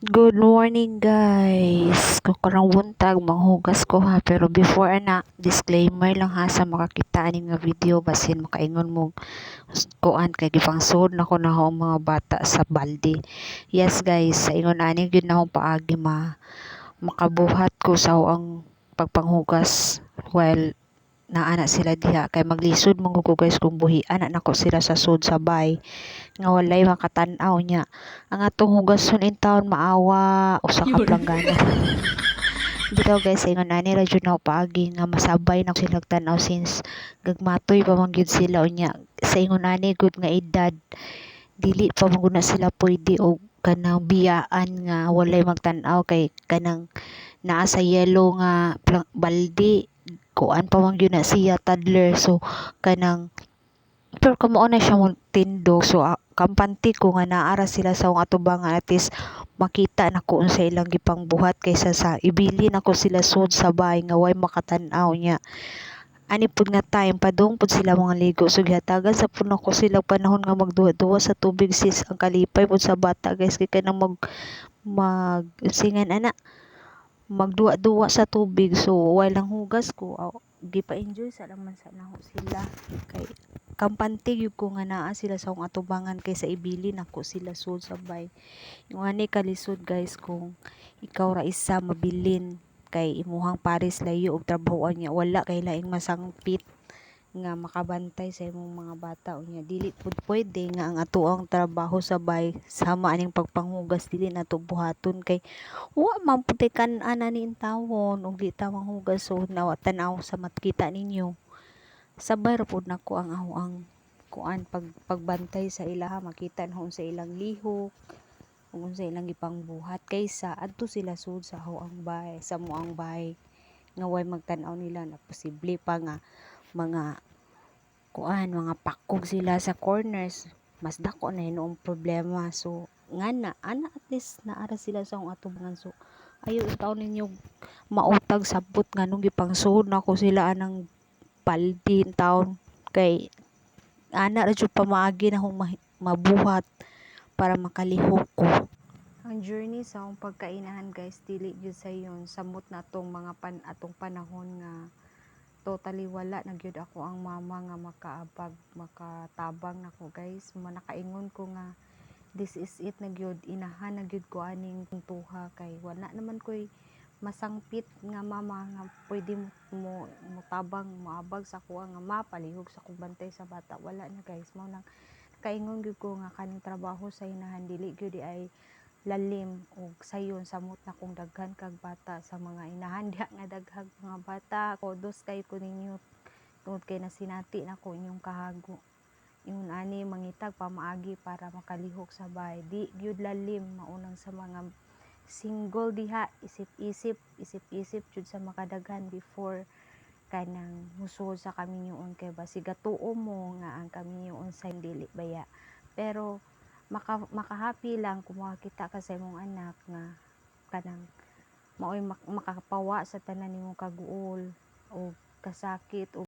Good morning guys. Kukurang buntag manghugas ko ha, pero before ana disclaimer lang ha sa makakita ani nga video basin makaingon mo kuan kay gipangsud nako na ang mga bata sa balde. Yes guys, sa ingon ani gyud na akong paagi makabuhat ko sa ang pagpanghugas while naana sila diha kay maglisod mong ko guys kung buhian nako sila sa sud sabay nga walay makatan-aw niya. Ang atong hugason in taon maawa usa ka planggana. Bitaw guys, ingon ani ra jud na paagi nga masabay na sila tan-aw since gagmatoy pa man gyud sila unya. Sa ingon ani good nga edad dili pa man gud na sila pwede og kanang biyaan nga walay magtan-aw kay kanang naa sa yellow nga balde kuan pa man gyud na siya toddler so kanang pero kamo na siya mong tindog so kampante ko nga naara sila sa akong atubangan at least makita nako unsa ilang gipang buhat kaysa sa ibili nako sila sud sabay nga way makatan-aw niya. Ani pud nga time padung pud sila mga ligo so gihatagan sa pud nako sila panahon nga magduwa-duwa sa tubig sis ang kalipay pud sa bata guys kay kanang mag singan ana magduwa-duwa sa tubig so while ang hugas ko gipa-enjoy sa naman sa naho sila kay kampante gyud ko nga naa sila sa akong atubangan kaysa ibili nako sila sud sabay. Yung ani kalisod guys kung ikaw ra isa mabilin kay imuhang pares layo og trabahoan niya wala kay laing masangpit nga makabantay sa imong mga bata unya dili pud pwede nga ang atoang trabaho sabay sama aning pagpanghugas dili nato buhaton kay wa man pud kan-an ani intawon og di ta manghugas so nawa tan-aw sa makita ninyo sabay ra pud nako ang ang kuan pagbantay sa ilaha makita na sa ilang lihok ug unsa ilang gipangbuhat kaysa adto sila sud sa ang bahay sa moang bahay nga way magtan-aw nila na posible pa nga mga kuan mga pakog sila sa corners mas dako na hinuong problema so ngana ana at least naara sila sa akong atubangan so ayo itaw ninyo mautag sabot nganong gipangsuod nako sila anang paldi taon kay ana ra jud pamaagi na akong mabuhat para makalihok ko. Ang journey sa akong pagkainahan guys dili gyud sayon samot na atong mga atong panahon nga totally wala na gyud ako ang mama nga makaabag makatabang nako guys nakaingon ko nga this is it na gyud inahan na gyud ko aning tuha kay wala naman koy masangpit nga mama nga pwede mo tabang moabag sa kuha nga mapalihog sa kumbantay sa bata wala na guys mao nang kaingon gyud ko nga kaning trabaho sa inahan dili gyud ay lalim og sayon samot na kung daghan kag bata sa mga inahan diha nga daghang mga bata kodos kay ko ninyo tungod kay nasinati nako inyong kahago ingon ani mangitag pamaagi para makalihok sa bahay di gyud lalim maunang sa mga single diha isip-isip jud sa makadaghan before kanang musod sa kaminyoon kay basig gatuo mo nga ang kaminyoon sa dili baya pero makahappy lang kung makakita ka sa imong anak nga kanang maoy makapawa sa tanan nimong kaguol o kasakit o